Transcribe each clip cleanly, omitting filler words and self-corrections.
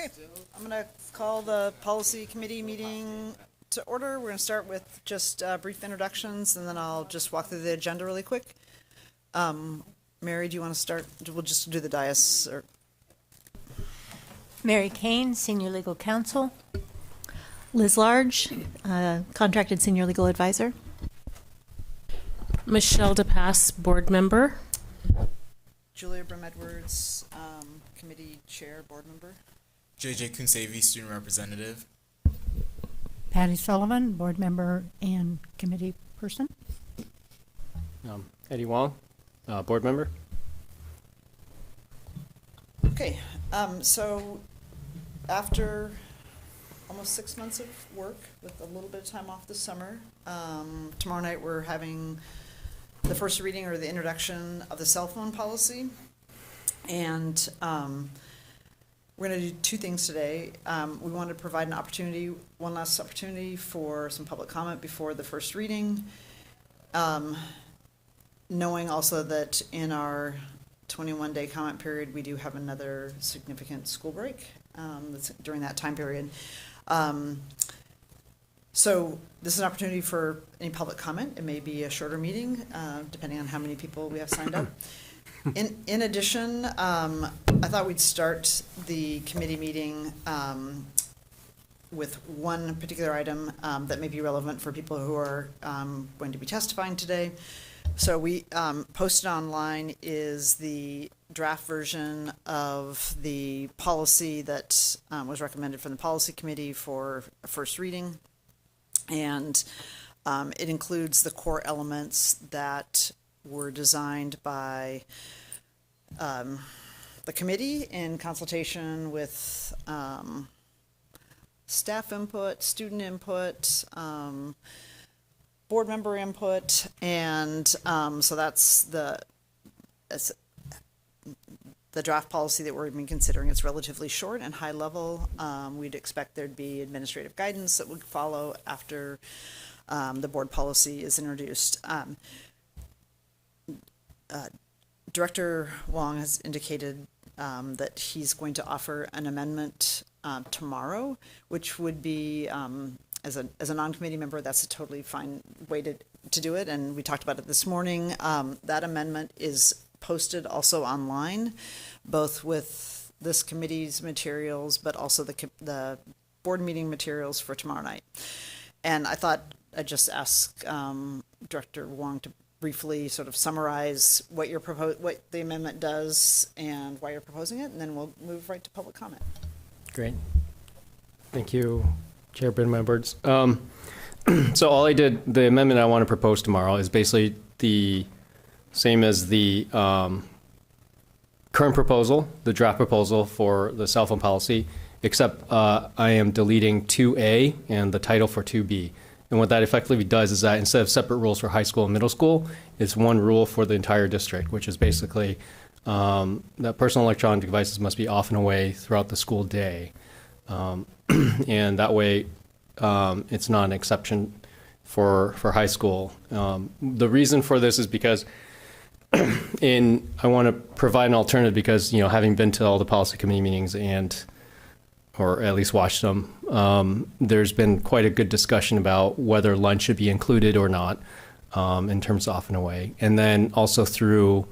Okay, I'm going to call the policy committee meeting to order. We're going to start with just brief introductions, and then I'll just walk through the agenda really quick. Mary, do you want to start? We'll just do the dais. Or... Mary Kane, Senior Legal Counsel. Liz Large, Contracted Senior Legal Advisor. Michelle DePass, Board Member. Julia Brim-Edwards, Committee Chair, Board Member. JJ Kunsevi, Student Representative. Patty Sullivan, Board Member and Committee Person. Eddie Wong, Board Member. Okay, so after almost 6 months of work with a little bit of time off this summer, tomorrow night we're having the first reading or the introduction of the cell phone policy. And we're going to do two things today. We want to provide one last opportunity for some public comment before the first reading, knowing also that in our 21-day comment period, we do have another significant school break that's during that time period. So this is an opportunity for any public comment. It may be a shorter meeting, depending on how many people we have signed up. In addition, I thought we'd start the committee meeting with one particular item that may be relevant for people who are going to be testifying today. So we posted online is the draft version of the policy that was recommended from the policy committee for a first reading. And it includes the core elements that were designed by the committee in consultation with staff input, student input, board member input, and so that's the draft policy that we're even considering. It's relatively short and high level. We'd expect there'd be administrative guidance that would follow after the board policy is introduced. Director Wong has indicated that he's going to offer an amendment tomorrow, which would be, as a non-committee member, that's a totally fine way to do it, and we talked about it this morning. That amendment is posted also online, both with this committee's materials, but also the board meeting materials for tomorrow night. And I thought I'd just ask Director Wong to briefly sort of summarize what the amendment does and why you're proposing it, and then we'll move right to public comment. Great. Thank you, Chair Brim-Edwards. So all the amendment I want to propose tomorrow is basically the same as the current proposal, the draft proposal for the cell phone policy, except I am deleting 2A and the title for 2B. And what that effectively does is that instead of separate rules for high school and middle school, it's one rule for the entire district, which is basically that personal electronic devices must be off and away throughout the school day. And that way, it's not an exception for high school. The reason for this is because I want to provide an alternative because, having been to all the policy committee meetings or at least watched them, there's been quite a good discussion about whether lunch should be included or not in terms of off and away. And then also so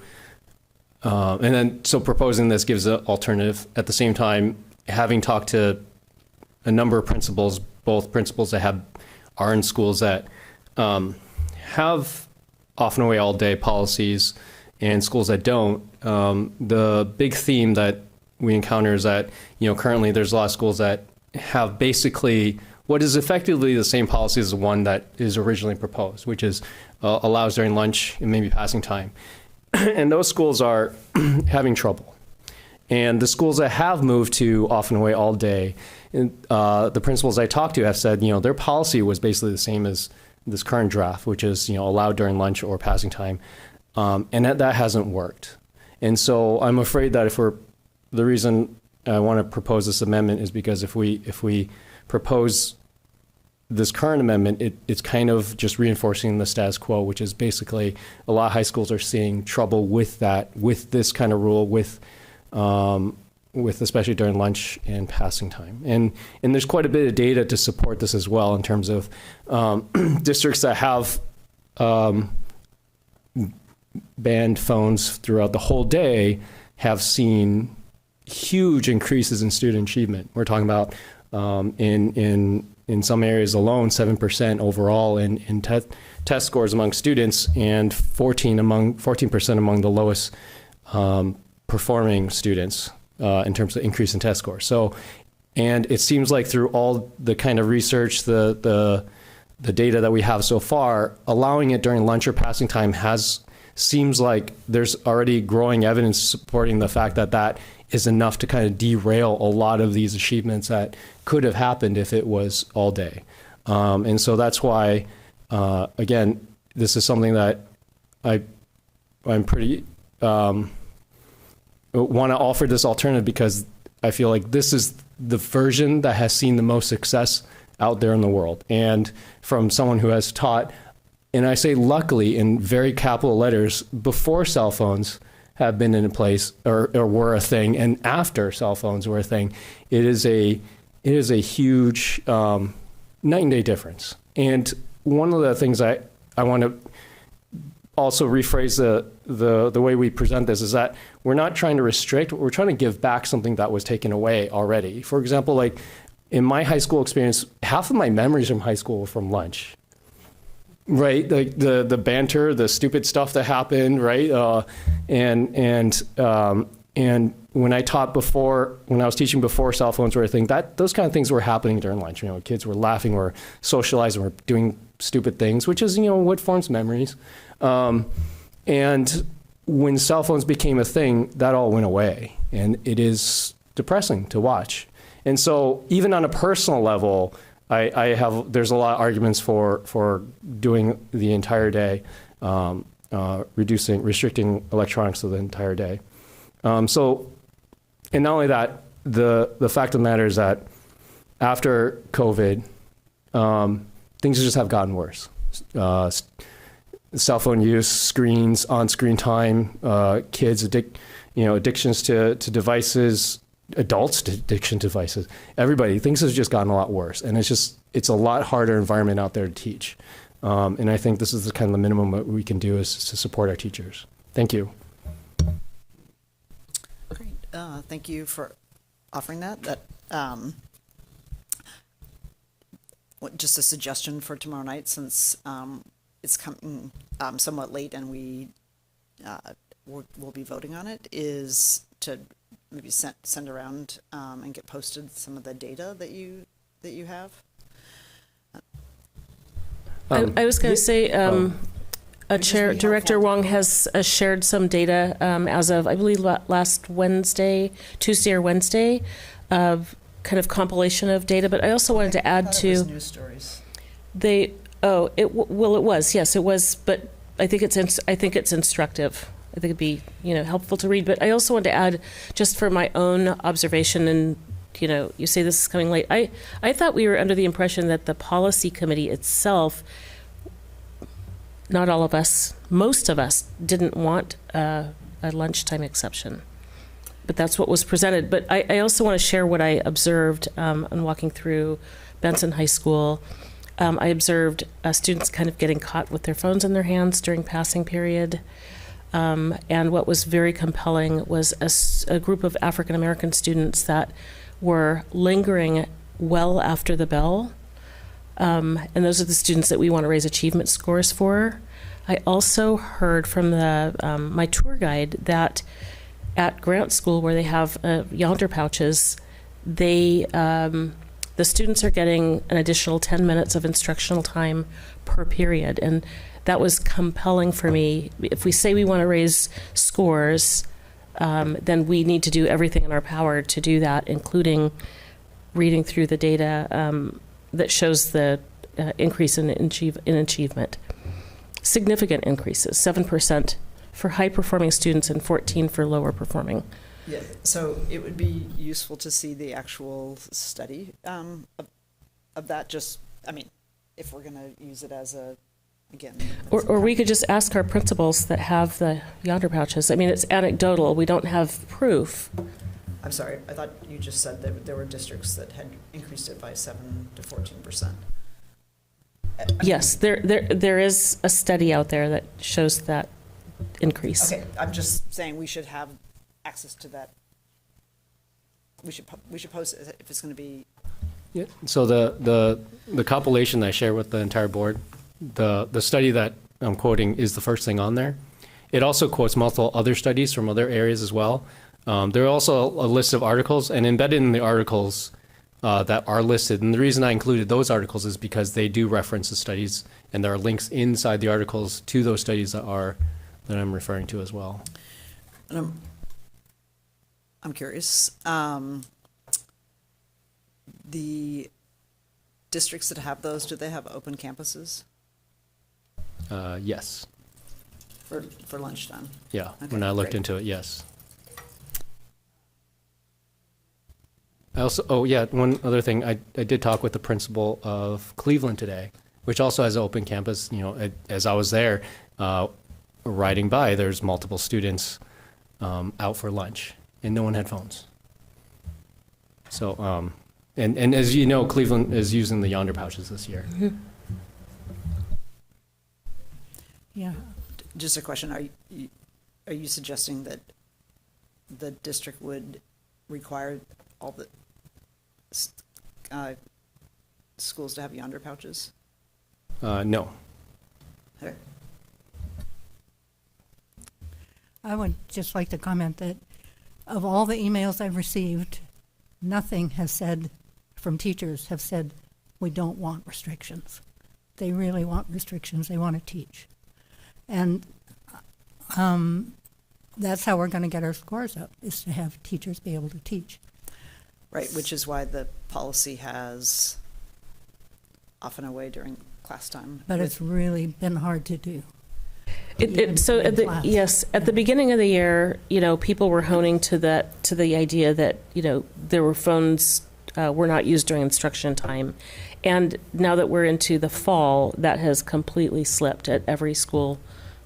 proposing this gives an alternative. At the same time, having talked to a number of principals, both principals that are in schools that have off and away all day policies and schools that don't, the big theme that we encounter is that, currently there's a lot of schools that have basically what is effectively the same policy as the one that is originally proposed, which is allows during lunch and maybe passing time. And those schools are having trouble. And the schools that have moved to off and away all day, the principals I talked to have said, their policy was basically the same as this current draft, which is, allowed during lunch or passing time. And that hasn't worked. And so I'm afraid that the reason I want to propose this amendment is because if we propose this current amendment, it's kind of just reinforcing the status quo, which is basically a lot of high schools are seeing trouble with this kind of rule, with with especially during lunch and passing time. And there's quite a bit of data to support this as well in terms of districts that have banned phones throughout the whole day have seen huge increases in student achievement. We're talking about in some areas alone, 7% overall in test scores among students, and 14% among the lowest performing students in terms of increase in test scores. So, and it seems like through all the kind of research, the data that we have so far, allowing it during lunch or passing time seems like there's already growing evidence supporting the fact that that is enough to kind of derail a lot of these achievements that could have happened if it was all day. And so that's why, again, this is something that I'm pretty want to offer this alternative, because I feel like this is the version that has seen the most success out there in the world. And from someone who has taught, and I say luckily in very capital letters, before cell phones have been in place or were a thing, and after cell phones were a thing, it is a huge night and day difference. And one of the things I want to also rephrase the way we present this is that we're not trying to restrict, we're trying to give back something that was taken away already. For example, like in my high school experience, half of my memories from high school were from lunch. Right, like the banter, the stupid stuff that happened, right? And when I taught before, when I was teaching before cell phones were a thing, those kind of things were happening during lunch. You know, kids were laughing, were socializing, were doing stupid things, which is, you know, what forms memories. And when cell phones became a thing, that all went away, and it is depressing to watch. And so, even on a personal level, there's a lot of arguments for doing the entire day, restricting electronics to the entire day. So, and not only that, the fact of the matter is that after COVID, things just have gotten worse. Cell phone use, screens, on-screen time, kids addictions to devices, adults to addiction devices, everybody, things have just gotten a lot worse. And it's a lot harder environment out there to teach. And I think this is the kind of the minimum that we can do is to support our teachers. Thank you. Great. Thank you for offering that. Just a suggestion for tomorrow night, since it's coming somewhat late and we'll be voting on it, is to maybe send around and get posted some of the data that you have. I was going to say, Director Wong has shared some data as of, I believe, last Wednesday, Tuesday or Wednesday, of kind of compilation of data. But I also wanted to add to. It was news stories. It was, yes, it was, but I think it's instructive. I think it'd be, helpful to read. But I also want to add, just for my own observation, and you say this is coming late. I thought we were under the impression that the policy committee itself, not all of us, most of us, didn't want a lunchtime exception. But that's what was presented. But I also want to share what I observed on walking through Benson High School. I observed students kind of getting caught with their phones in their hands during passing period. And what was very compelling was a group of African American students that were lingering well after the bell. And those are the students that we want to raise achievement scores for. I also heard from my tour guide that at Grant School, where they have Yonder pouches, the students are getting an additional 10 minutes of instructional time per period. And that was compelling for me. If we say we want to raise scores, then we need to do everything in our power to do that, including reading through the data that shows the increase in achievement. Significant increases, 7% for high-performing students and 14% for lower-performing. Yeah, so it would be useful to see the actual study of that. If we're going to use it as again. Or we could just ask our principals that have the Yonder pouches. I mean, it's anecdotal. We don't have proof. I'm sorry, I thought you just said that there were districts that had increased it by 7 to 14%. Yes, there is a study out there that shows that increase. Okay, I'm just saying we should have access to that. We should post it if it's going to be, Yeah. So the compilation that I share with the entire board, the study that I'm quoting is the first thing on there. It also quotes multiple other studies from other areas as well. There are also a list of articles, and embedded in the articles that are listed. And the reason I included those articles is because they do reference the studies, and there are links inside the articles to those studies that I'm referring to as well. and I'm curious. The districts that have those, do they have open campuses Yes. for lunchtime? Yeah. Okay, When I looked great. into it, yes. I also, one other thing, I did talk with the principal of Cleveland today, which also has an open campus. You know, as I was there, riding by, there's multiple students out for lunch, and no one had phones. So, and as you know, Cleveland is using the Yonder pouches this year. Yeah. Just a question, are you suggesting that the district would require all the schools to have Yonder pouches? No. Okay. I would just like to comment that of all the emails I've received, nothing has said, from teachers, have said, we don't want restrictions. They really want restrictions. They want to teach. And that's how we're going to get our scores up, is to have teachers be able to teach. Right, which is why the policy has off and away during class time. But it's really been hard to do. So in class. yes, at the beginning of the year, you know, people were honing to the idea that, you know, there were phones were not used during instruction time. And now that we're into the fall, that has completely slipped at every school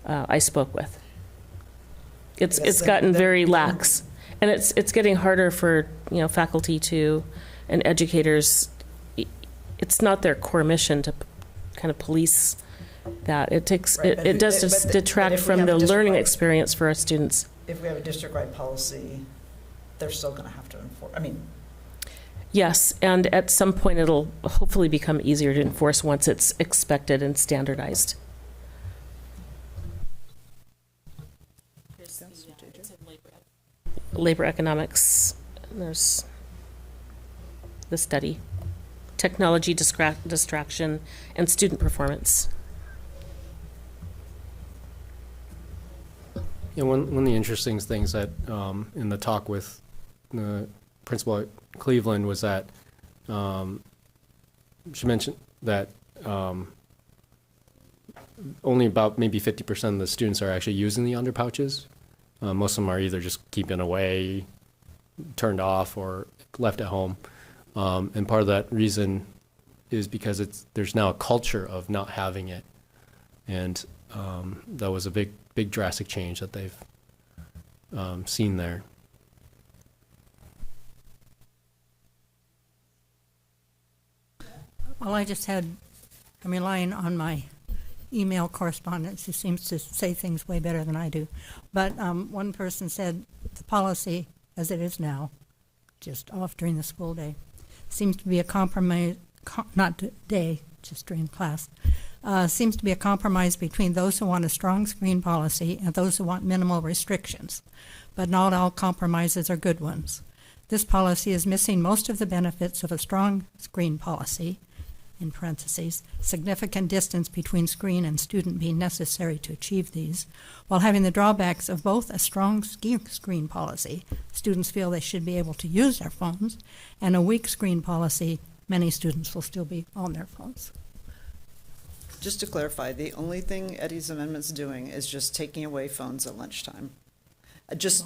I spoke with. Yes, It's gotten they're- very lax, and it's getting harder for, you know, faculty to and educators. It's not their core mission to kind of police that. It takes Right, but it does but just if detract we from have the a learning district-wide- experience for our students. If we have a district-wide policy, they're still going to have to enforce, I mean, Yes, and at some point it'll hopefully become easier to enforce once it's expected and standardized. Labor economics, there's the study, technology distraction, and student performance. Yeah, one of the interesting things that in the talk with the principal at Cleveland was that she mentioned that only about maybe 50% of the students are actually using the Yonder pouches. Most of them are either just keeping away, turned off, or left at home. And part of that reason is because there's now a culture of not having it. And that was a big drastic change that they've seen there. Well, I'm relying on my email correspondence, who seems to say things way better than I do. But one person said the policy, as it is now, just off during the school day, seems to be a compromise, not day, just during class, seems to be a compromise between those who want a strong screen policy and those who want minimal restrictions. But not all compromises are good ones. This policy is missing most of the benefits of a strong screen policy, in parentheses, significant distance between screen and student being necessary to achieve these, while having the drawbacks of both a strong screen policy, students feel they should be able to use their phones, and a weak screen policy, many students will still be on their phones. just to clarify, the only thing Eddie's amendment's doing is just taking away phones at lunchtime. Just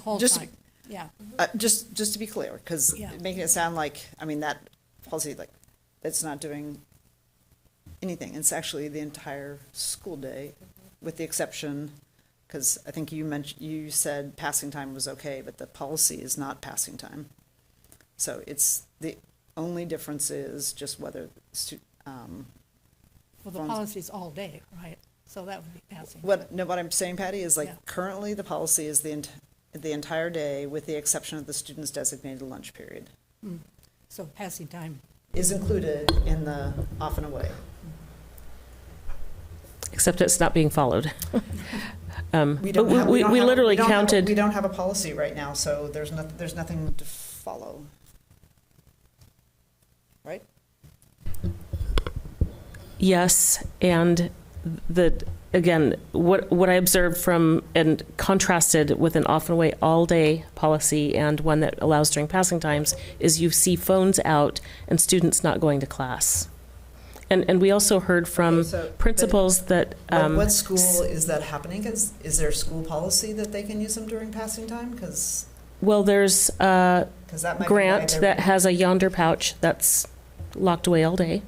Yeah. just to be clear, because Yeah. making it sound like, I mean, that policy, like, that's not doing anything. It's actually the entire school day, with the exception, because I think you said passing time was okay, but the policy is not passing time. So it's, the only difference is just whether, Well, the phones- policy's all day, right? So that would be passing. what I'm saying, Patty, is like, Yeah. currently the policy is the entire day with the exception of the student's designated lunch period So passing time. is included in the off and away. Except it's not being followed. We But don't have- we don't have a- literally we don't have a- counted. We don't have a policy right now, so there's nothing to follow. Right? Yes, and again, what I observed from and contrasted with an off and away all day policy and one that allows during passing times is you see phones out and students not going to class. And we also heard from Okay, so- but- principals that What school is that happening? Is there a school policy that they can use them during passing time? Because well, there's a that might be why grant they're- that has a yonder pouch that's locked away all day.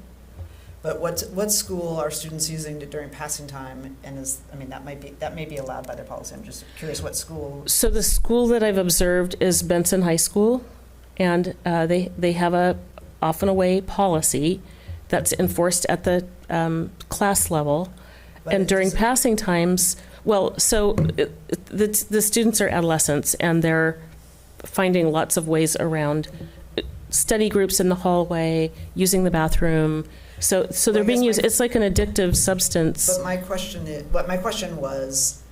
But what school are students using during passing time? And that may be allowed by their policy. I'm just curious what school. So the school that I've observed is Benson High School, and they have a off and away policy that's enforced at the class level. But And it during doesn't- passing times, well, so the students are adolescents, and they're finding lots of ways around study groups in the hallway, using the bathroom. So they're Well, I being guess used. my- It's like an addictive substance. But my question was,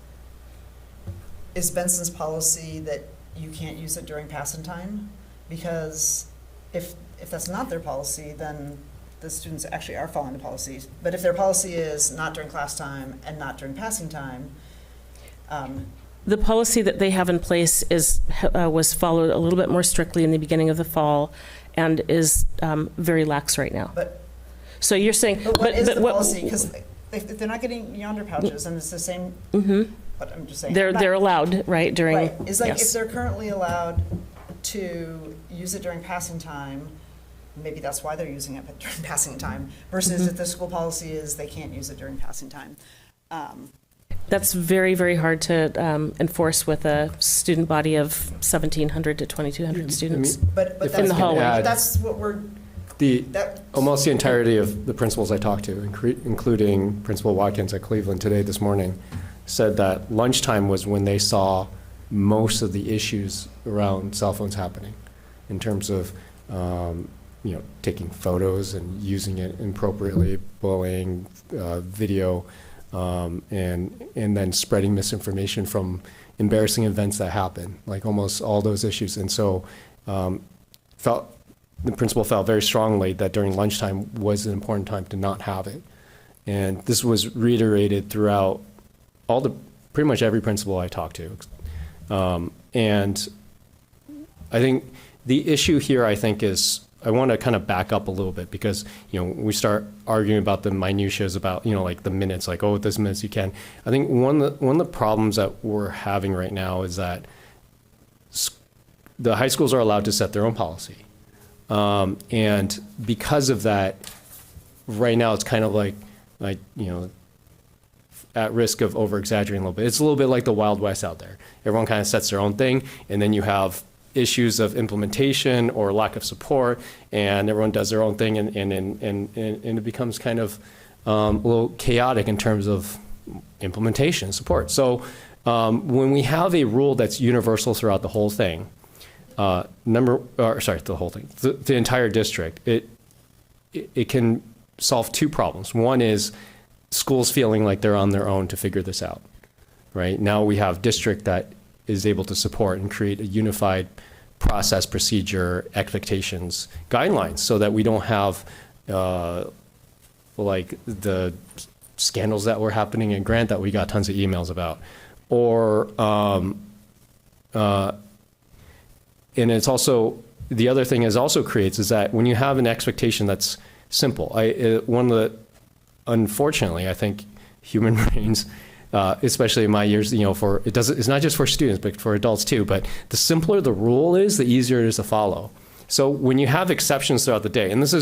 is Benson's policy that you can't use it during passing time? Because if that's not their policy, then the students actually are following the policies. But if their policy is not during class time and not during passing time, The policy that they have in place was followed a little bit more strictly in the beginning of the fall, and is very lax right now. but So you're saying, But what is the what- policy? Because if they're not getting yonder pouches, and it's the same, Mhm. but I'm just saying. They're I'm not- they're allowed, right, during, Right, it's like if yes. they're currently allowed to use it during passing time, maybe that's why they're using it during passing time, versus Mm-hmm. if the school policy is they can't use it during passing time. That's very, very hard to enforce with a student body of 1,700 to 2,200 students. But If that's, the hallway. but that's what we're, The, that. almost the entirety of the principals I talked to, including Principal Watkins at Cleveland today, this morning, said that lunchtime was when they saw most of the issues around cell phones happening, in terms of, taking photos and using it inappropriately, bullying, video, and then spreading misinformation from embarrassing events that happen, like almost all those issues. And so the principal felt very strongly that during lunchtime was an important time to not have it. And this was reiterated throughout pretty much every principal I talked to. And I think the issue here, is, I want to kind of back up a little bit, because, we start arguing about the minutiae about, like the minutes, like, oh, this minutes you can. I think one of the problems that we're having right now is that the high schools are allowed to set their own policy. And because of that, right now it's kind of like, at risk of over-exaggerating a little bit. It's a little bit like the Wild West out there. Everyone kind of sets their own thing, and then you have issues of implementation or lack of support, and everyone does their own thing, and it becomes kind of a little chaotic in terms of implementation support. So when we have a rule that's universal throughout the whole thing, the whole thing, the entire district, it can solve two problems. One is schools feeling like they're on their own to figure this out, right? Now we have district that is able to support and create a unified process, procedure, expectations, guidelines, so that we don't have like the scandals that were happening in Grant that we got tons of emails about, or and it's also, the other thing it also creates is that when you have an expectation that's simple, unfortunately, I think human brains, especially in my years, it's not just for students, but for adults too, but the simpler the rule is, the easier it is to follow. So when you have exceptions throughout the day, and this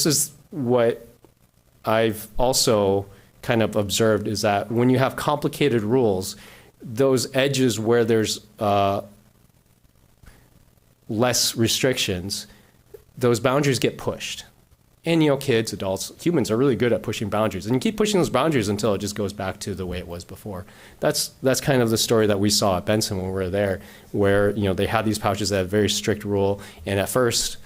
is what I've also kind of observed, is that when you have complicated rules, those edges where there's less restrictions those boundaries get pushed. And, kids, adults, humans are really good at pushing boundaries. And you keep pushing those boundaries until it just goes back to the way it was before. That's kind of the story that we saw at Benson when we were there, where, they had these pouches that had very strict rule. And at first,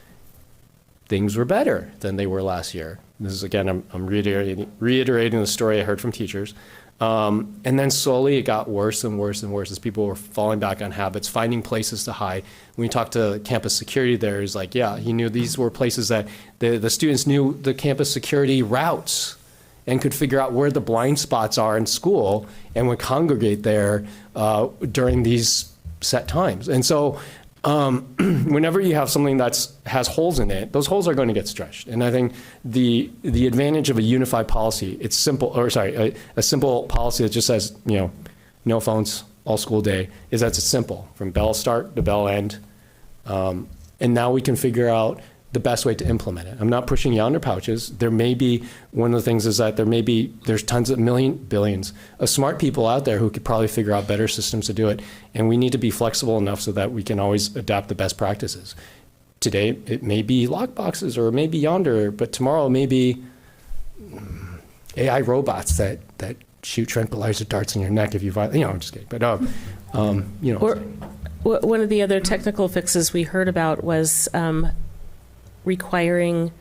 things were better than they were last year. This is, again, I'm reiterating the story I heard from teachers. And then slowly it got worse and worse and worse as people were falling back on habits, finding places to hide. When we talked to campus security there, he's like, yeah, he knew these were places that the students knew the campus security routes and could figure out where the blind spots are in school and would congregate there during these set times. And so whenever you have something that has holes in it, those holes are going to get stretched. And I think the advantage of a unified policy, a simple policy that just says, no phones all school day, is that it's simple from bell start to bell end. And now we can figure out the best way to implement it. I'm not pushing yonder pouches. There may be, one of the things is that there's tons of billions of smart people out there who could probably figure out better systems to do it. And we need to be flexible enough so that we can always adapt the best practices. Today, it may be lock boxes or it may be yonder, but tomorrow it may be AI robots that shoot tranquilizer darts in your neck if you, I'm just kidding. But, Or one of the other technical fixes we heard about was requiring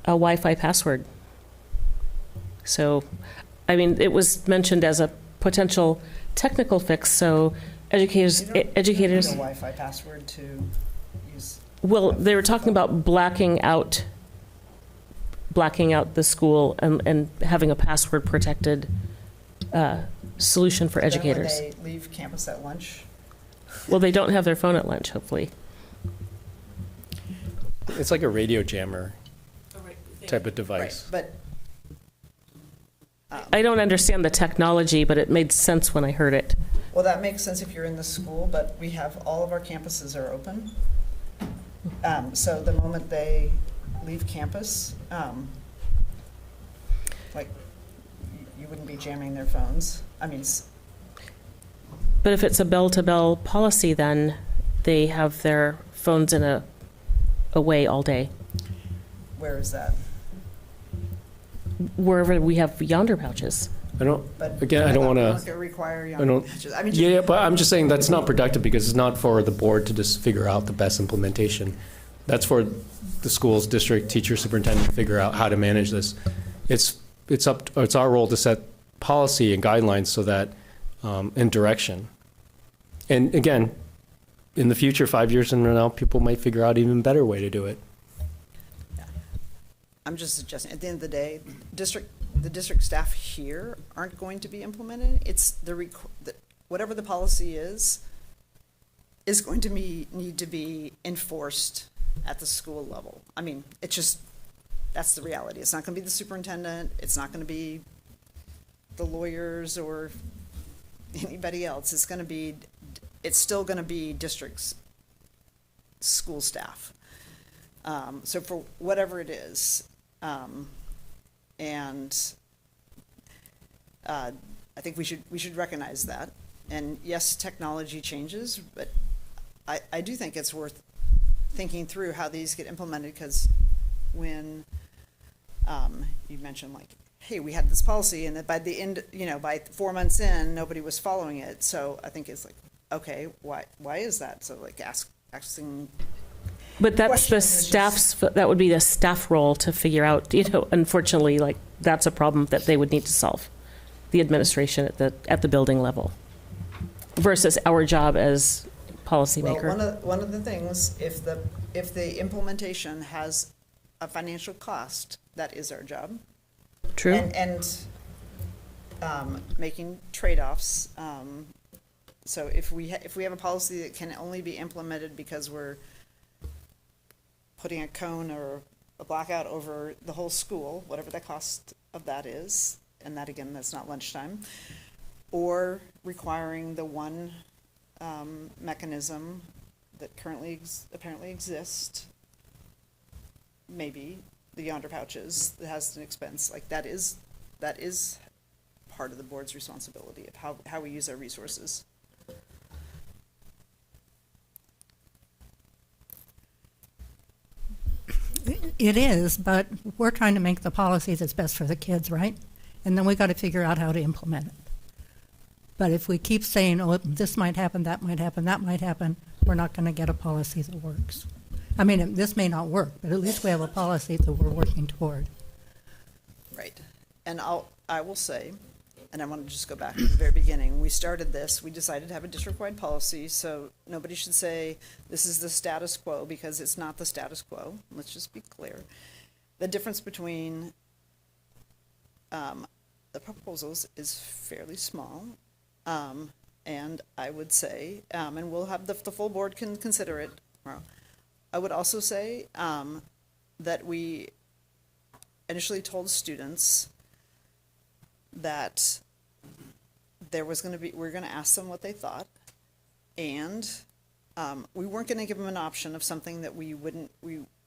a Wi-Fi password. So, it was mentioned as a potential technical fix. So, educators. You don't need a Wi-Fi password to use. Well, they were talking about blacking out the school and having a password protected solution for educators. When they leave campus at lunch. Well, they don't have their phone at lunch, hopefully. it's like a radio jammer type of device. Right, I don't understand the technology, but it made sense when I heard it. well, that makes sense if you're in the school, but we have, all of our campuses are open. So the moment they leave campus, you wouldn't be jamming their phones. But if it's a bell-to-bell policy, then they have their phones away all day. Where is that? Wherever we have yonder pouches. I don't want to. Require I don't. Yeah, but I'm just saying that's not productive because it's not for the board to just figure out the best implementation. That's for the schools, district, teacher, superintendent to figure out how to manage this. It's our role to set policy and guidelines so that and direction. And again, in the future, 5 years from now, people might figure out an even better way to do it. I'm just suggesting, at the end of the day, the district staff here aren't going to be implementing. It's whatever the policy is going to need to be enforced at the school level. That's the reality. It's not going to be the superintendent. It's not going to be the lawyers or anybody else. It's still going to be district's school staff. So for whatever it is, I think we should recognize that. And yes, technology changes, but I do think it's worth thinking through how these get implemented, because when you mentioned hey, we had this policy, and that by the end, by 4 months in, nobody was following it. So I think it's okay, why is that? So asking. But that's the staff's, that would be the staff role to figure out, unfortunately, that's a problem that they would need to solve, the administration at the building level, versus our job as policymaker. Well, one of the things, if the implementation has a financial cost, that is our job. True. And making trade-offs. So if we have a policy that can only be implemented because we're putting a cone or a blackout over the whole school, whatever the cost of that is, and that, again, that's not lunchtime, or requiring the one mechanism that currently apparently exists, maybe the yonder pouches that has an expense, that is part of the board's responsibility of how we use our resources. It is, but we're trying to make the policy that's best for the kids, right? And then we got to figure out how to implement it. But if we keep saying, oh, this might happen, that might happen, that might happen, we're not going to get a policy that works. I mean, this may not work, but at least we have a policy that we're working toward. Right. And I will say, and I want to just go back to the very beginning, when we started this, we decided to have a district-wide policy, so nobody should say this is the status quo, because it's not the status quo. Let's just be clear. The difference between the proposals is fairly small, and I would say, and we'll have the full board can consider it tomorrow. I would also say that we initially told students that there was going to be, we were going to ask them what they thought, and we weren't going to give them an option of something that we weren't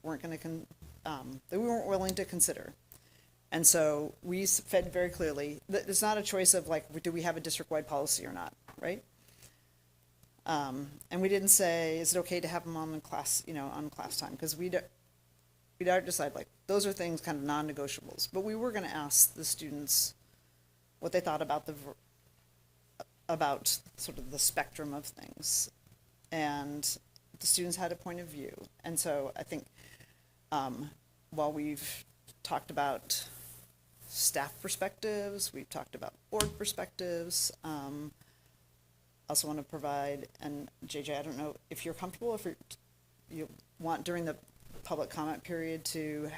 going to, that we weren't willing to consider. And so we fed very clearly that it's not a choice of like, do we have a district-wide policy or not, right? And we didn't say, is it okay to have them on the class, on class time? Because we'd decide like, those are things kind of non-negotiables. But we were going to ask the students what they thought about sort of the spectrum of things. And the students had a point of view. And so I think while we've talked about staff perspectives, we've talked about board perspectives, I also want to provide, and JJ, I don't know if you're comfortable, if you want during the public comment period to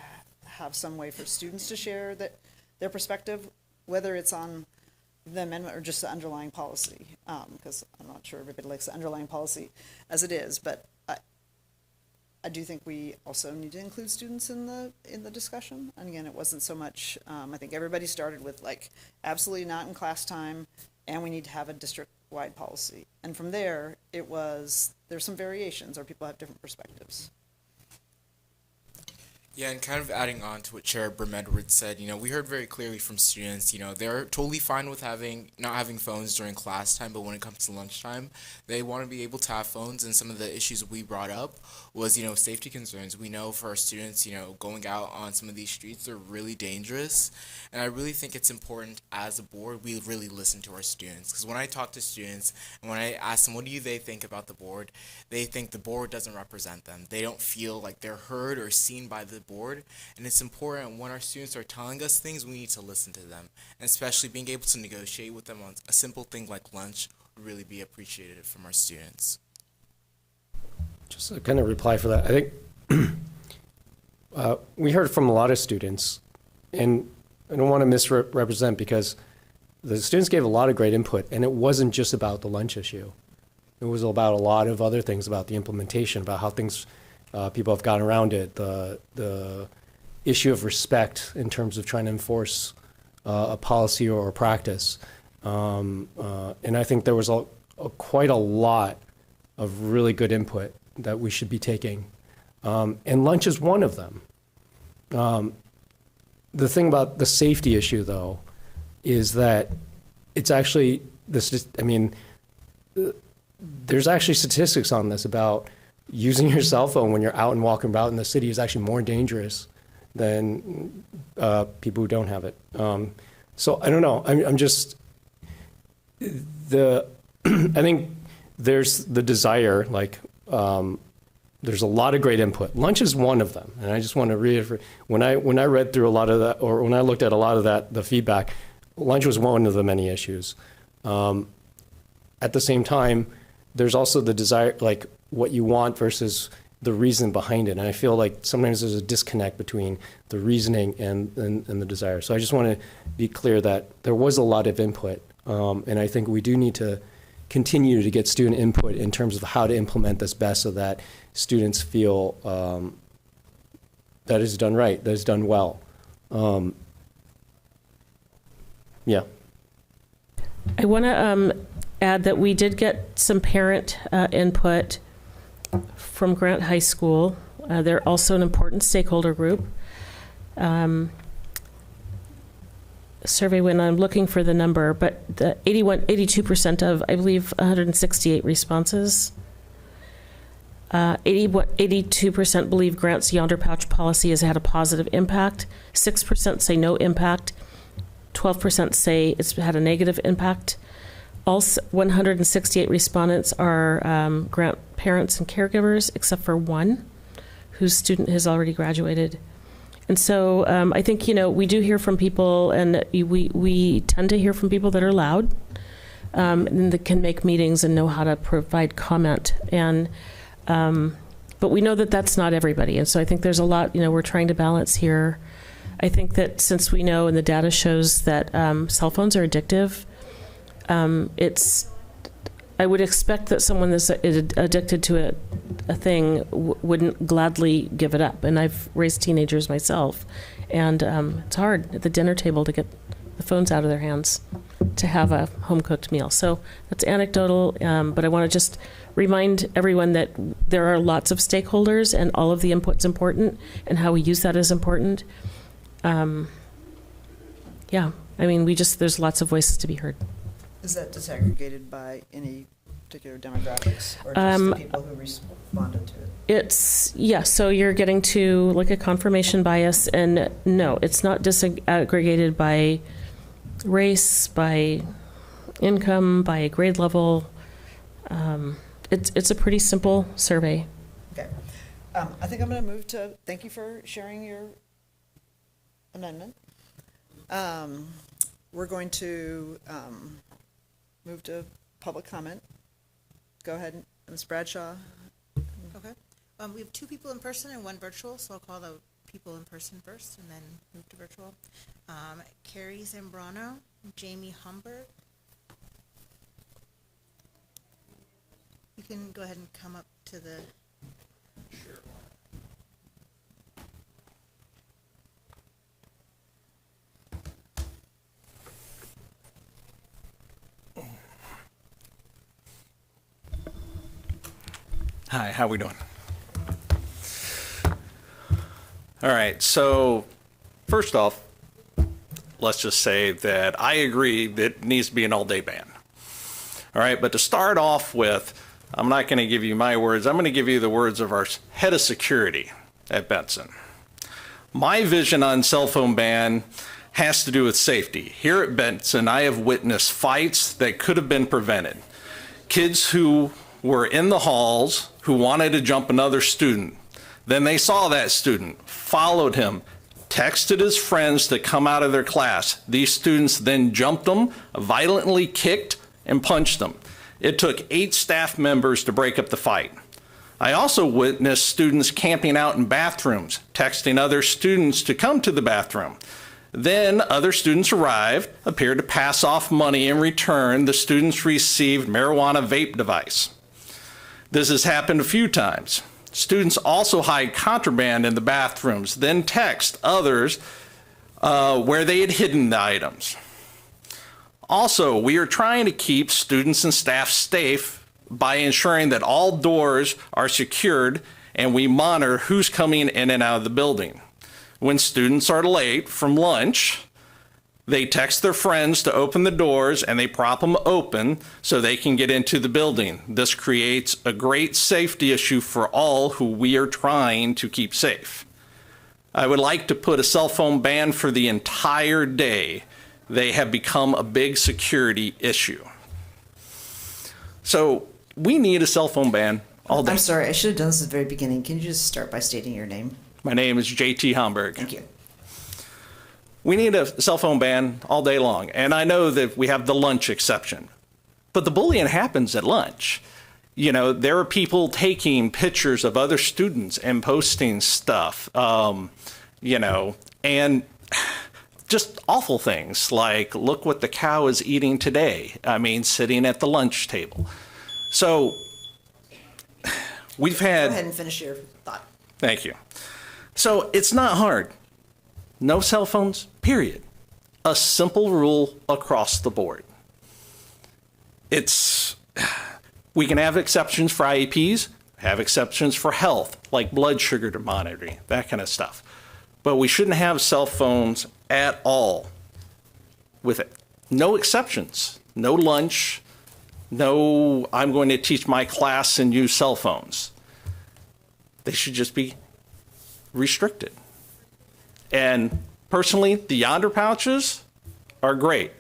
have some way for students to share their perspective, whether it's on the amendment or just the underlying policy, because I'm not sure everybody likes the underlying policy as it is, but I do think we also need to include students in the discussion. And again, it wasn't so much, I think everybody started with like, absolutely not in class time, and we need to have a district-wide policy. And from there, there's some variations, or people have different perspectives. Yeah, and kind of adding on to what Chair Brim-Edwards said, we heard very clearly from students, they're totally fine with not having phones during class time, but when it comes to lunchtime, they want to be able to have phones. And some of the issues we brought up was, safety concerns. We know for our students, going out on some of these streets are really dangerous. And I really think it's important as a board, we really listen to our students. Because when I talk to students and when I ask them, what do they think about the board? They think the board doesn't represent them. They don't feel like they're heard or seen by the board. And it's important when our students are telling us things, we need to listen to them. And especially being able to negotiate with them on a simple thing like lunch would really be appreciated from our students. Just to kind of reply for that, I think we heard from a lot of students, and I don't want to misrepresent, because the students gave a lot of great input, and it wasn't just about the lunch issue. It was about a lot of other things, about the implementation, about how things, people have gotten around it, the issue of respect in terms of trying to enforce a policy or a practice. And I think there was quite a lot of really good input that we should be taking. And lunch is one of them. The thing about the safety issue, though, is that it's actually, there's actually statistics on this about using your cell phone when you're out and walking about in the city is actually more dangerous than people who don't have it. So I don't know. I'm just, I think there's the desire, there's a lot of great input. Lunch is one of them, and I just want to reiterate. When I read through a lot of that, or when I looked at a lot of that, the feedback, lunch was one of the many issues. At the same time, there's also the desire, like what you want versus the reason behind it. And I feel like sometimes there's a disconnect between the reasoning and the desire. So I just want to be clear that there was a lot of input, and I think we do need to continue to get student input in terms of how to implement this best so that students feel that it's done right, that it's done well. Yeah. I want to add that we did get some parent input from Grant High School. They're also an important stakeholder group. Survey when I'm looking for the number, but the 82% of, I believe, 168 responses 82% believe Grant's Yonder Pouch policy has had a positive impact. 6% say no impact. 12% say it's had a negative impact. All 168 respondents are Grant parents and caregivers, except for one whose student has already graduated. And so I think, we do hear from people, and we tend to hear from people that are loud and that can make meetings and know how to provide comment. And but we know that that's not everybody. And so I think there's a lot, we're trying to balance here. I think that since we know and the data shows that cell phones are addictive, I would expect that someone that's addicted to a thing wouldn't gladly give it up. And I've raised teenagers myself, and it's hard at the dinner table to get the phones out of their hands to have a home-cooked meal. So that's anecdotal, but I want to just remind everyone that there are lots of stakeholders, and all of the input's important, and how we use that is important. There's lots of voices to be heard. Is that disaggregated by any particular demographics, or just the people who responded to it? So you're getting to like a confirmation bias, and no, it's not disaggregated by race, by income, by grade level. It's a pretty simple survey. Okay. I think I'm going to move to, thank you for sharing your amendment. We're going to move to public comment. Go ahead, Ms. Bradshaw. Okay. We have 2 people in person and 1 virtual, so I'll call the people in person first and then move to virtual. Carrie Zambrano, Jamie Humberg. You can go ahead and come up to the... Sure. Hi, how we doing? All right, so first off, let's just say that I agree that it needs to be an all-day ban. All right, but to start off with, I'm not going to give you my words. I'm going to give you the words of our head of security at Benson. My vision on cell phone ban has to do with safety. Here at Benson, I have witnessed fights that could have been prevented. Kids who were in the halls who wanted to jump another student. Then they saw that student, followed him, texted his friends to come out of their class. These students then jumped them, violently kicked, and punched them. It took 8 staff members to break up the fight. I also witnessed students camping out in bathrooms, texting other students to come to the bathroom. Then other students arrived, appeared to pass off money. In return, the students received marijuana vape device. This has happened a few times. Students also hide contraband in the bathrooms, then text others where they had hidden the items. Also, we are trying to keep students and staff safe by ensuring that all doors are secured and we monitor who's coming in and out of the building. When students are late from lunch, they text their friends to open the doors and they prop them open so they can get into the building. This creates a great safety issue for all who we are trying to keep safe. I would like to put a cell phone ban for the entire day. They have become a big security issue. So we need a cell phone ban all day. I'm sorry, I should have done this at the very beginning. Can you just start by stating your name? My name is J.T. Homburg. Thank you. We need a cell phone ban all day long. And I know that we have the lunch exception, but the bullying happens at lunch. There are people taking pictures of other students and posting stuff, and just awful things like, look what the cow is eating today. Sitting at the lunch table. So we've had... Go ahead and finish your thought. Thank you. So it's not hard. No cell phones, period. A simple rule across the board. We can have exceptions for IEPs, have exceptions for health, like blood sugar monitoring, that kind of stuff. But we shouldn't have cell phones at all with it. No exceptions, no lunch, no I'm going to teach my class and use cell phones. they should just be restricted. And personally, the Yonder pouches are great.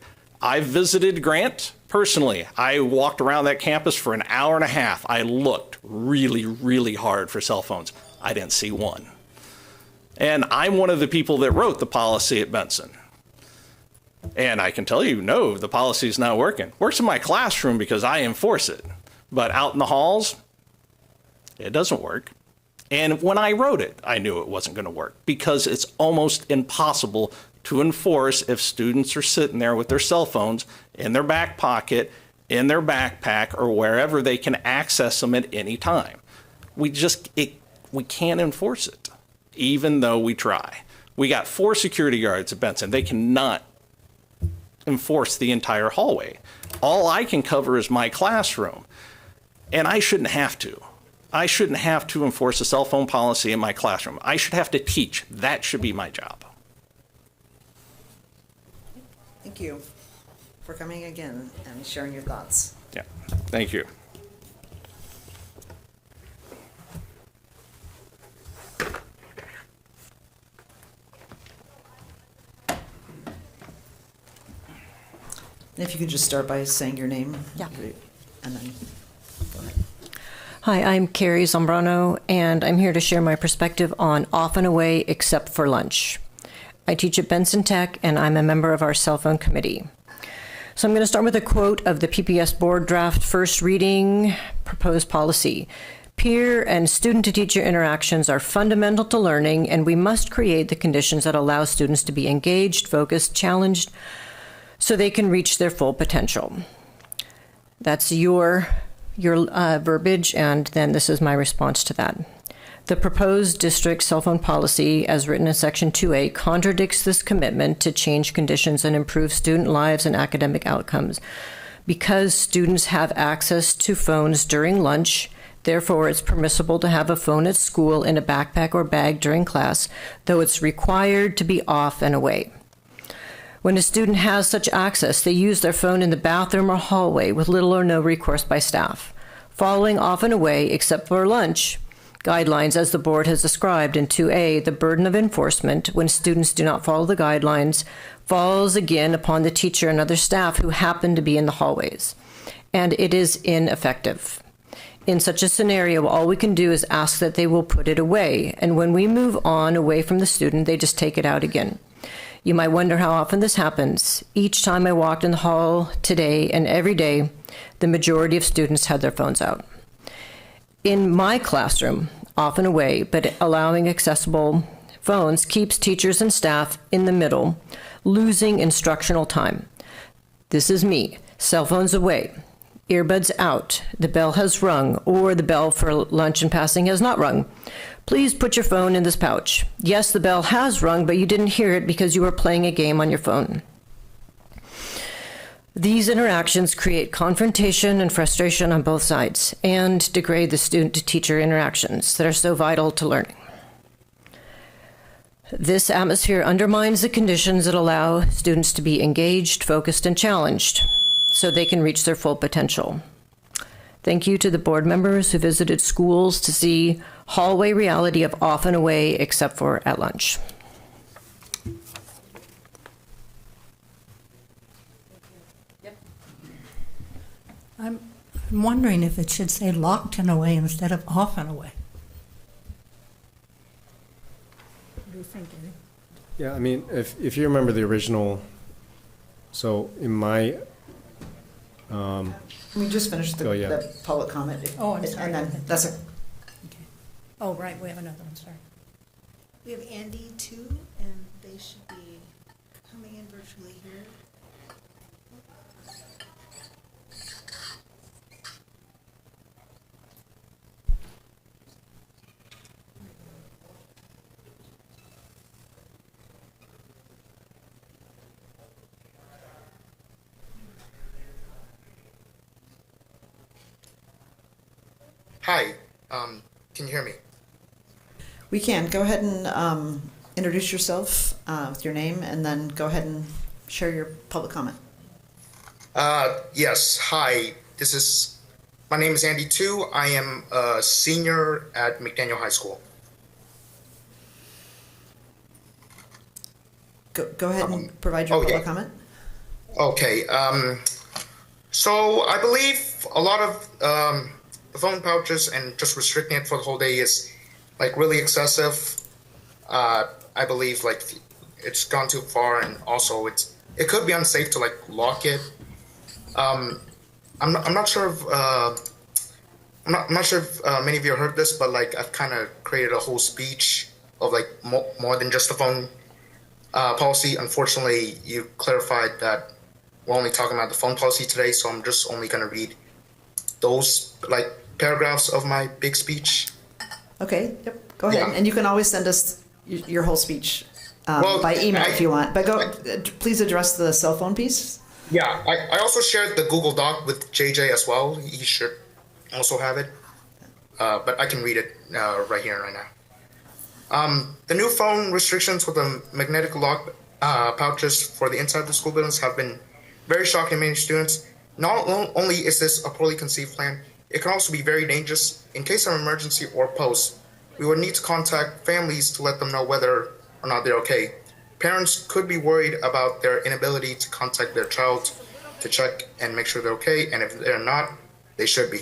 I visited Grant personally. I walked around that campus for an hour and a half. I looked really, really hard for cell phones. I didn't see one. And I'm one of the people that wrote the policy at Benson. And I can tell you, no, the policy is not working. Works in my classroom because I enforce it. But out in the halls, it doesn't work. And when I wrote it, I knew it wasn't going to work because it's almost impossible to enforce if students are sitting there with their cell phones in their back pocket, in their backpack, or wherever they can access them at any time. We can't enforce it, even though we try. We got 4 security guards at Benson. They cannot enforce the entire hallway. All I can cover is my classroom, and I shouldn't have to. I shouldn't have to enforce a cell phone policy in my classroom. I should have to teach. That should be my job. Thank you for coming again and sharing your thoughts. Yeah, thank you. And if you could just start by saying your name. Yeah. And then go ahead. Hi, I'm Carrie Zambrano, and I'm here to share my perspective on off and away except for lunch. I teach at Benson Tech, and I'm a member of our cell phone committee. So I'm going to start with a quote of the PPS board draft first reading proposed policy. Peer and student-to-teacher interactions are fundamental to learning, and we must create the conditions that allow students to be engaged, focused, challenged, so they can reach their full potential. That's your verbiage, and then this is my response to that. The proposed district cell phone policy, as written in Section 2A, contradicts this commitment to change conditions and improve student lives and academic outcomes. Because students have access to phones during lunch, therefore it's permissible to have a phone at school in a backpack or bag during class, though it's required to be off and away. When a student has such access, they use their phone in the bathroom or hallway with little or no recourse by staff. Following off and away, except for lunch, guidelines as the board has described in 2A, the burden of enforcement when students do not follow the guidelines falls again upon the teacher and other staff who happen to be in the hallways, and it is ineffective. In such a scenario, all we can do is ask that they will put it away, and when we move on away from the student, they just take it out again. You might wonder how often this happens. Each time I walked in the hall today and every day, the majority of students had their phones out. In my classroom, off and away, but allowing accessible phones keeps teachers and staff in the middle, losing instructional time. This is me. Cell phones away, earbuds out, the bell has rung, or the bell for lunch and passing has not rung. Please put your phone in this pouch. Yes, the bell has rung, but you didn't hear it because you were playing a game on your phone. These interactions create confrontation and frustration on both sides and degrade the student-to-teacher interactions that are so vital to learning. This atmosphere undermines the conditions that allow students to be engaged, focused, and challenged so they can reach their full potential. Thank you to the board members who visited schools to see hallway reality of off and away except for at lunch. I'm wondering if it should say locked and away instead of off and away. What do you think, Eddie? Yeah, I mean, if you remember the original, so in my, We just finished the, Oh, yeah. the public comment. Oh, I'm sorry. And then, that's it. Okay. Oh, right, we have another one, sorry. We have Andy too, and they should be coming in virtually here. Hi, can you hear me? We can. Go ahead and introduce yourself with your name, and then go ahead and share your public comment. Yes, hi, this is My name is Andy Tu. I am a senior at McDaniel High School. Go ahead and provide your public comment. Okay. So I believe a lot of the phone pouches and just restricting it for the whole day is like really excessive. I believe like it's gone too far, and also it could be unsafe to like lock it. I'm not sure if I'm not sure if many of you heard this, but like I've kind of created a whole speech of like more than just the phone policy. Unfortunately, you clarified that we're only talking about the phone policy today, so I'm just only going to read those like paragraphs of my big speech. Okay, yep, go ahead. Yeah. And you can always send us your whole speech by email if you want. But please address the cell phone piece. Yeah, I also shared the Google Doc with JJ as well. He should also have it. But I can read it right here and right now. The new phone restrictions with the magnetic lock pouches for the inside of the school buildings have been very shocking to many students. Not only is this a poorly conceived plan, it can also be very dangerous. In case of emergency or post, we would need to contact families to let them know whether or not they're okay. Parents could be worried about their inability to contact their child to check and make sure they're okay, and if they're not, they should be.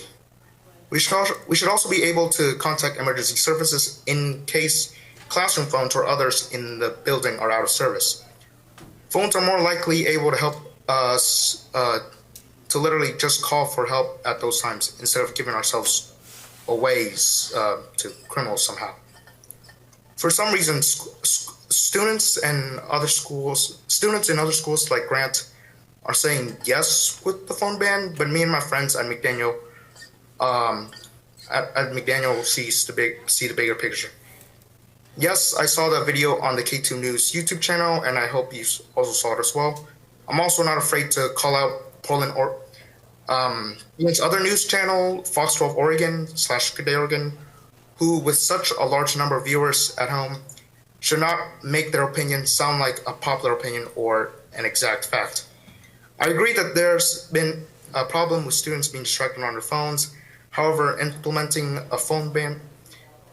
We should also be able to contact emergency services in case classroom phones or others in the building are out of service. Phones are more likely able to help us to literally just call for help at those times instead of giving ourselves away to criminals somehow. For some reason, students in other schools like Grant are saying yes with the phone ban, but me and my friends at McDaniel see the bigger picture. Yes, I saw that video on the K2 News YouTube channel, and I hope you also saw it as well. I'm also not afraid to call out Portland or its other news channel, Fox 12 Oregon / Good Day Oregon, who with such a large number of viewers at home should not make their opinion sound like a popular opinion or an exact fact. I agree that there's been a problem with students being distracted on their phones. However, implementing a phone ban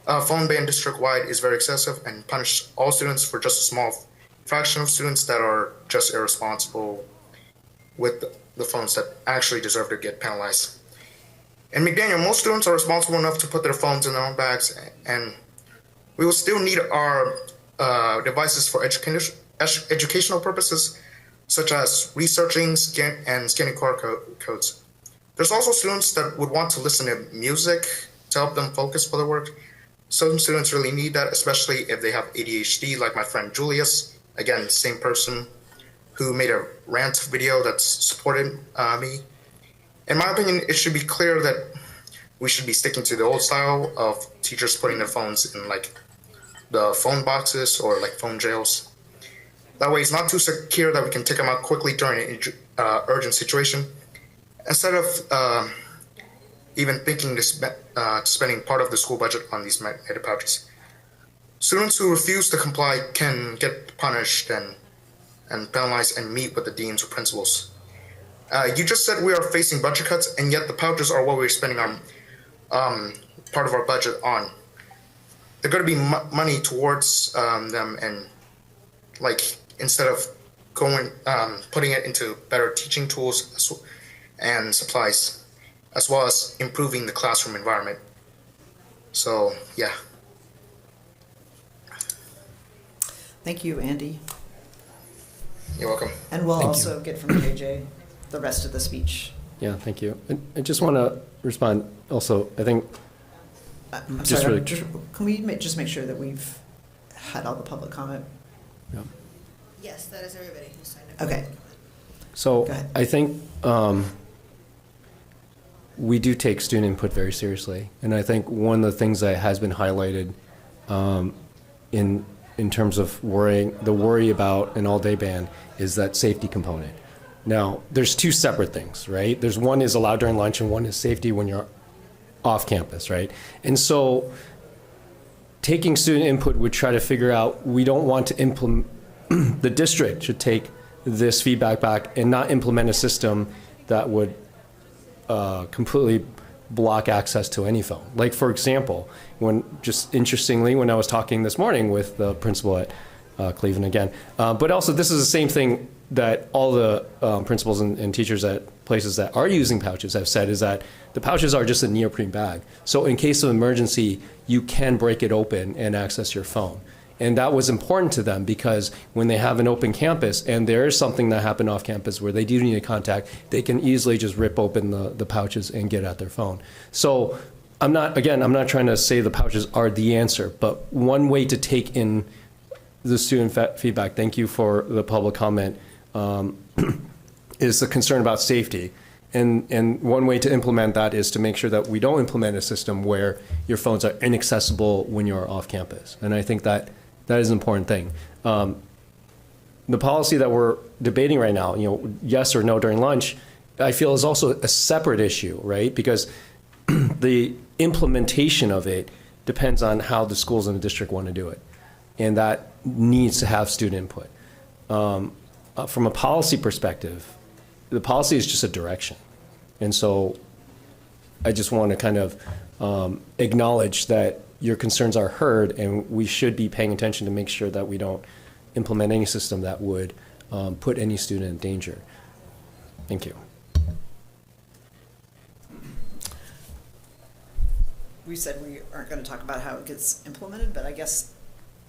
district-wide is very excessive and punish all students for just a small fraction of students that are just irresponsible with the phones that actually deserve to get penalized. In McDaniel, most students are responsible enough to put their phones in their own bags, and we will still need our devices for educational purposes, such as researching and scanning QR codes. There's also students that would want to listen to music to help them focus for their work. Some students really need that, especially if they have ADHD, like my friend Julius, again, same person who made a rant video that supported me. In my opinion, it should be clear that we should be sticking to the old style of teachers putting their phones in like the phone boxes or like phone jails. That way it's not too secure that we can take them out quickly during an urgent situation. Instead of even thinking spending part of the school budget on these magnetic pouches. Students who refuse to comply can get punished and penalized and meet with the deans or principals. You just said we are facing budget cuts, and yet the pouches are what we're spending our part of our budget on. They're going to be money towards them, and like instead of putting it into better teaching tools and supplies, as well as improving the classroom environment. So, yeah. Thank you, Andy. You're welcome. And we'll also get from JJ the rest of the speech. Yeah, thank you. I just want to respond also, I think, I'm Just sorry, really- can we just make sure that we've had all the public comment? yeah. Yes, that is everybody who signed up. Okay. So Go ahead. I think we do take student input very seriously. And I think one of the things that has been highlighted in terms of the worry about an all-day ban is that safety component. Now, there's two separate things, right? There's one is allowed during lunch and one is safety when you're off campus, right? And so taking student input would try to figure out, we don't want to implement, the district should take this feedback back and not implement a system that would completely block access to any phone. Like, for example, interestingly, when I was talking this morning with the principal at Cleveland again, but also this is the same thing that all the principals and teachers at places that are using pouches have said, is that the pouches are just a neoprene bag. So in case of emergency, you can break it open and access your phone. And that was important to them because when they have an open campus and there is something that happened off campus where they do need a contact, they can easily just rip open the pouches and get at their phone. So I'm not trying to say the pouches are the answer, but one way to take in the student feedback, thank you for the public comment, is the concern about safety. And one way to implement that is to make sure that we don't implement a system where your phones are inaccessible when you're off campus. And I think that is an important thing. The policy that we're debating right now, yes or no during lunch, I feel is also a separate issue, right? Because the implementation of it depends on how the schools in the district want to do it. And that needs to have student input. From a policy perspective, the policy is just a direction. And so I just want to kind of acknowledge that your concerns are heard, and we should be paying attention to make sure that we don't implement any system that would put any student in danger. Thank you. We said we aren't going to talk about how it gets implemented, but I guess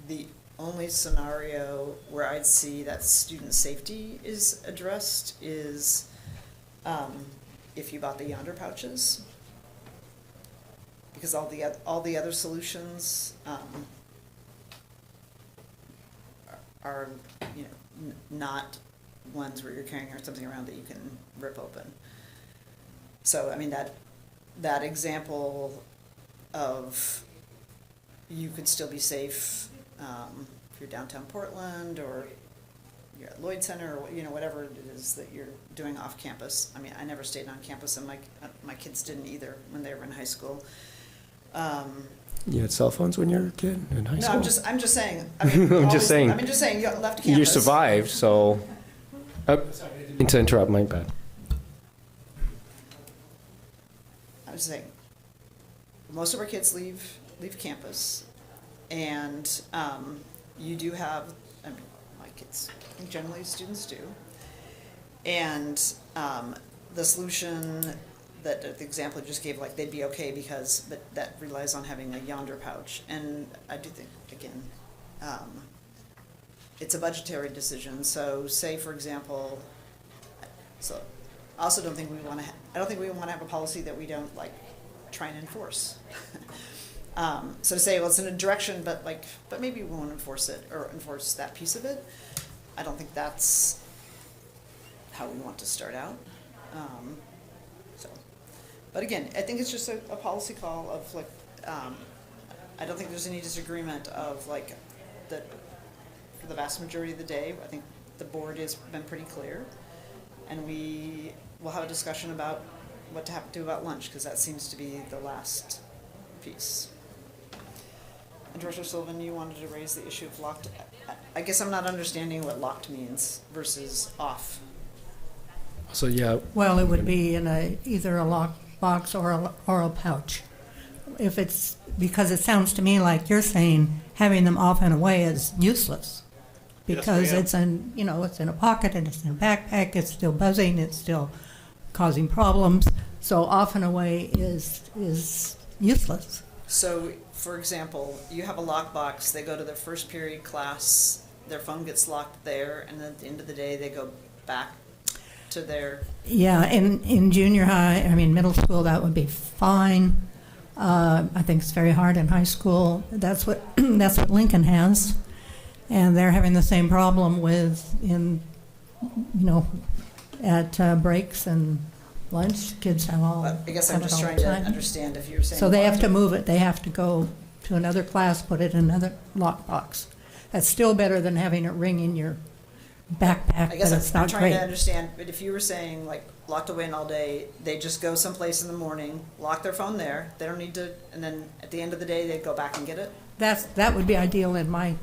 the only scenario where I'd see that student safety is addressed is if you bought the Yonder pouches, because all the other solutions are not ones where you're carrying something around that you can rip open. So I mean that example of you could still be safe if you're downtown Portland or you're at Lloyd Center or whatever it is that you're doing off campus. I mean, I never stayed on campus, and my kids didn't either when they were in high school. You had cell phones when you were a kid in high school? No, I'm just saying. I mean, I'm just saying. You left campus. You survived, so. I didn't to interrupt, my bad. I was saying, most of our kids leave campus, and you do have, I mean, my kids, generally students do, and the solution that the example you just gave, like they'd be okay but that relies on having a Yonder pouch, and I do think, again, it's a budgetary decision. So say, for example, so I also don't think we want to, I don't think we want to have a policy that we don't try and enforce. So to say, well, it's in a direction, but maybe we won't enforce it or enforce that piece of it. I don't think that's how we want to start out. But again, I think it's just a policy call of I don't think there's any disagreement of that for the vast majority of the day. I think the board has been pretty clear, and we will have a discussion about what to have to do about lunch, because that seems to be the last piece. And Director Sullivan, you wanted to raise the issue of locked. I guess I'm not understanding what locked means versus off. So yeah. Well, it would be in either a locked box or a pouch. If it's, because it sounds to me like you're saying having them off and away is useless, because it's in a pocket and it's in a backpack. It's still buzzing. It's still causing problems. So off and away is useless. So, for example, you have a lockbox. They go to their first period class. Their phone gets locked there, and then at the end of the day, they go back to their. Yeah, in junior high, middle school, that would be fine. I think it's very hard in high school. That's what Lincoln has, and they're having the same problem at breaks and lunch. Kids have all. I guess I'm just trying to understand if you're saying. So they have to move it. They have to go to another class, put it in another lockbox. That's still better than having it ring in your backpack. I guess but it's I'm not trying great. to understand. But if you were saying locked away and all day, they just go someplace in the morning, lock their phone there. They don't need to, and then at the end of the day, they go back and get it. That would be ideal in my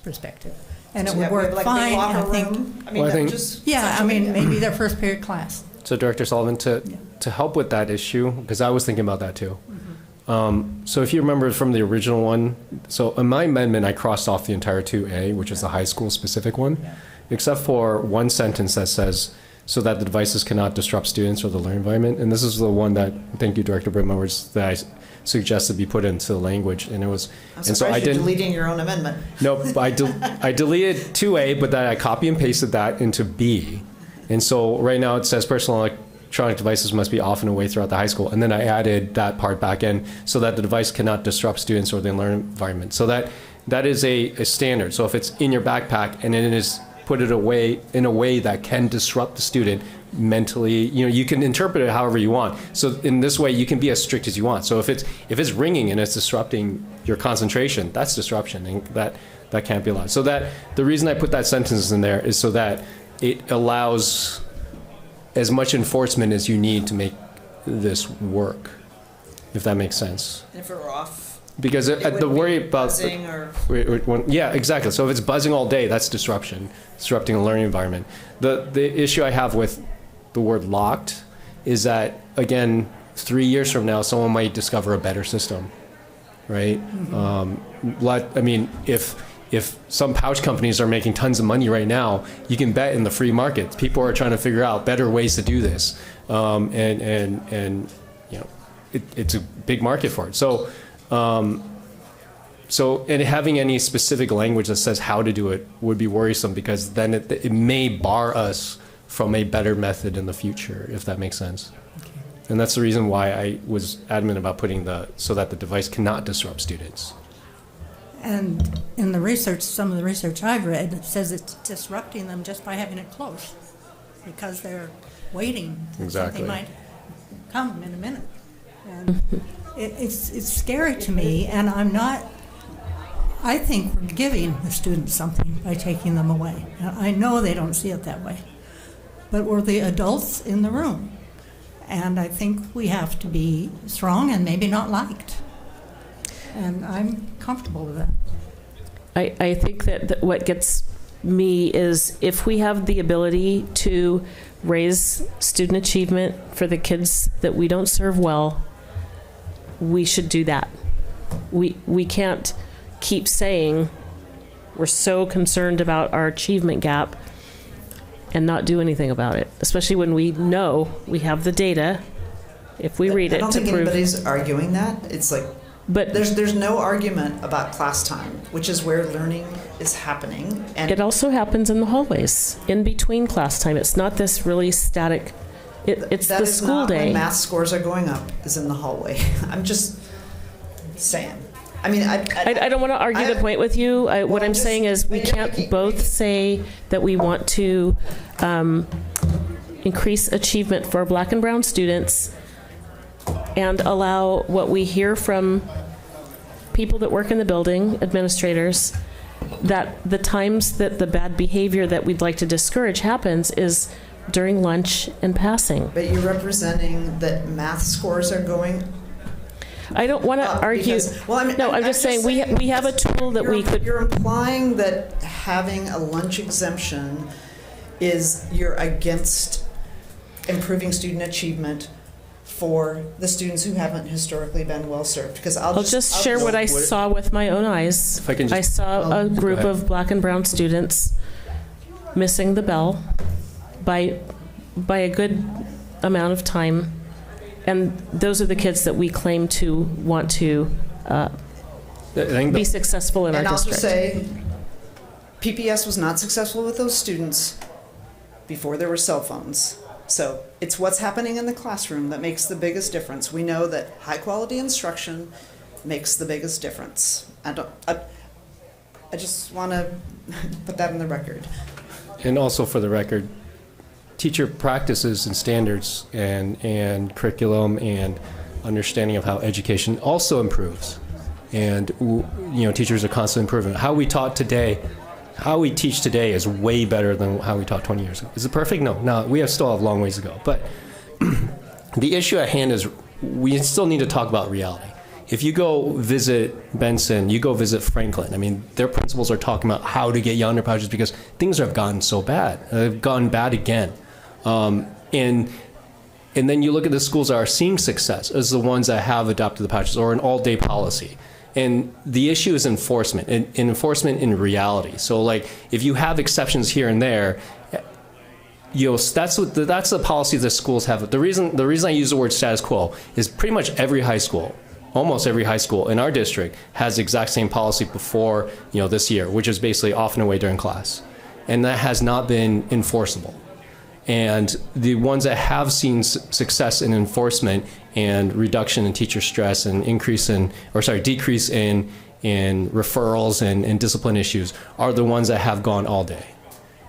perspective, and So it would work a big fine. locker I think. room. Well, I think- just Yeah, maybe their first period class. So Director Sullivan, to help with that issue, because I was thinking about that too. So if you remember from the original one, so in my amendment, I crossed off the entire 2A, which is the high school specific one, except for one sentence that says, so that the devices cannot disrupt students or the learning environment. And this is the one that, thank you, Director Brim-Edwards, that I suggested be put into the language. And it was, I'm and so I surprised you're didn't. deleting your own amendment. No, I deleted 2A, but then I copy and pasted that into B. And so right now it says personal electronic devices must be off and away throughout the high school. And then I added that part back in so that the device cannot disrupt students or the learning environment. So that is a standard. So if it's in your backpack and it is put it away in a way that can disrupt the student mentally, you can interpret it however you want. So in this way, you can be as strict as you want. So if it's ringing and it's disrupting your concentration, that's disruption, and that can't be allowed. So that the reason I put that sentence in there is so that it allows as much enforcement as you need to make this work, if that makes sense. And if it were off, because the worry about buzzing or yeah, exactly. So if it's buzzing all day, that's disrupting the learning environment. The issue I have with the word locked is that, again, 3 years from now, someone might discover a better system, right? If some pouch companies are making tons of money right now, you can bet in the free market, people are trying to figure out better ways to do this, and it's a big market for it. And having any specific language that says how to do it would be worrisome, because then it may bar us from a better method in the future, if that makes sense. Okay. And that's the reason why I was adamant about putting so that the device cannot disrupt students. And in the research, some of the research I've read, it says it's disrupting them just by having it close, because they're waiting. Exactly. They might come in a minute. And it's scary to me, and I think we're giving the students something by taking them away. I know they don't see it that way, but we're the adults in the room, and I think we have to be strong and maybe not liked. And I'm comfortable with that. I think that what gets me is if we have the ability to raise student achievement for the kids that we don't serve well, we should do that. We can't keep saying we're so concerned about our achievement gap and not do anything about it, especially when we know we have the data, if we read it, to prove. I don't think anybody's arguing that. It's like, but there's no argument about class time, which is where learning is happening. And it also happens in the hallways, in between class time. It's not this really static, it's the school day. That is not when math scores are going up, is in the hallway. I'm just saying. I mean, I don't want to argue the point with you. What I'm saying is we can't both say that we want to increase achievement for Black and brown students and allow what we hear from people that work in the building, administrators, that the times that the bad behavior that we'd like to discourage happens is during lunch and passing. But you're representing that math scores are going. I don't want to argue. I'm just saying we have a tool that we could. You're implying that having a lunch exemption is you're against improving student achievement for the students who haven't historically been well served. Because I'll just share what I saw with my own eyes. If I can just, I saw a group of Black and brown students missing the bell by a good amount of time. And those are the kids that we claim to want to be successful in our district. And I'll just say, PPS was not successful with those students before there were cell phones. So it's what's happening in the classroom that makes the biggest difference. We know that high quality instruction makes the biggest difference. I just want to put that in the record. And also for the record, teacher practices and standards and curriculum and understanding of how education also improves. And teachers are constantly improving. How we teach today is way better than how we taught 20 years ago. Is it perfect? No, we still have a long ways to go. But the issue at hand is we still need to talk about reality. If you go visit Benson, you go visit Franklin, I mean, their principals are talking about how to get yonder pouches because things have gotten so bad. They've gone bad again. And And then you look at the schools that are seeing success as the ones that have adopted the patches or an all-day policy. And the issue is enforcement, and enforcement in reality. So like if you have exceptions here and there, that's the policy that schools have. The reason I use the word status quo is pretty much every high school, almost every high school in our district has the exact same policy before this year, which is basically off and away during class. And that has not been enforceable. And the ones that have seen success in enforcement and reduction in teacher stress and decrease in referrals and discipline issues are the ones that have gone all day.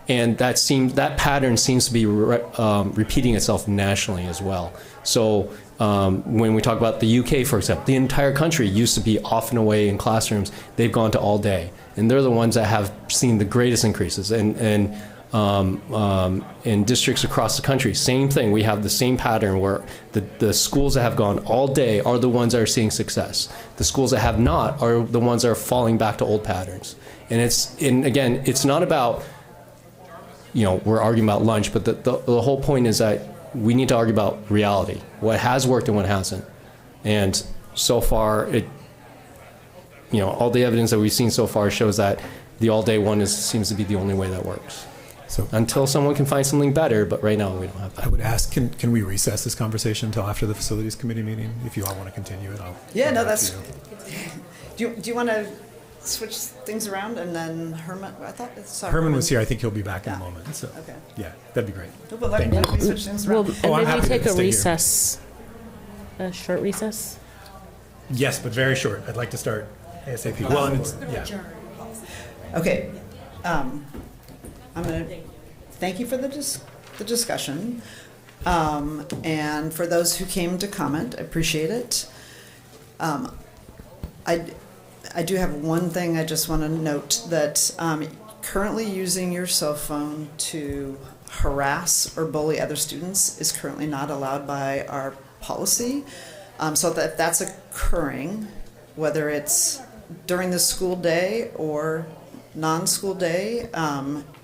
And that pattern seems to be repeating itself nationally as well. So when we talk about the UK, for example, the entire country used to be off and away in classrooms. They've gone to all day. And they're the ones that have seen the greatest increases. And in districts across the country, same thing. We have the same pattern where the schools that have gone all day are the ones that are seeing success. The schools that have not are the ones that are falling back to old patterns. And again, it's not about, we're arguing about lunch, but the whole point is that we need to argue about reality, what has worked and what hasn't. And so far, all the evidence that we've seen so far shows that the all-day one seems to be the only way that works. So until someone can find something better, but right now we don't have that. I would ask, can we recess this conversation until after the facilities committee meeting? If you all want to continue it, I'll. Yeah, no, come back that's. to you. Do you want to switch things around and then Herman? I thought it's Herman was here. I think he'll be back in a moment. So okay. Yeah, that'd be great. But let me switch things around. Well, I'm maybe happy take to a stay here. recess, a short recess. Yes, but very short. I'd like to start ASAP. Well, yeah. Okay. I'm going to thank you for the discussion. And for those who came to comment, I appreciate it. I do have one thing I just want to note, that currently using your cell phone to harass or bully other students is currently not allowed by our policy. So that that's occurring, whether it's during the school day or non-school day,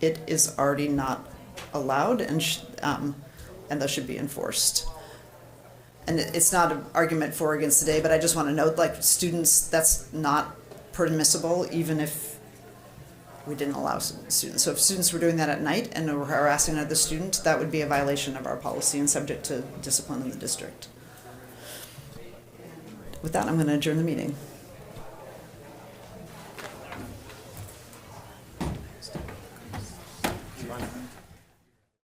it is already not allowed, and that should be enforced. And it's not an argument for or against today, but I just want to note, like, students, that's not permissible, even if we didn't allow students. So if students were doing that at night and were harassing another student, that would be a violation of our policy and subject to discipline in the district. With that, I'm going to adjourn the meeting.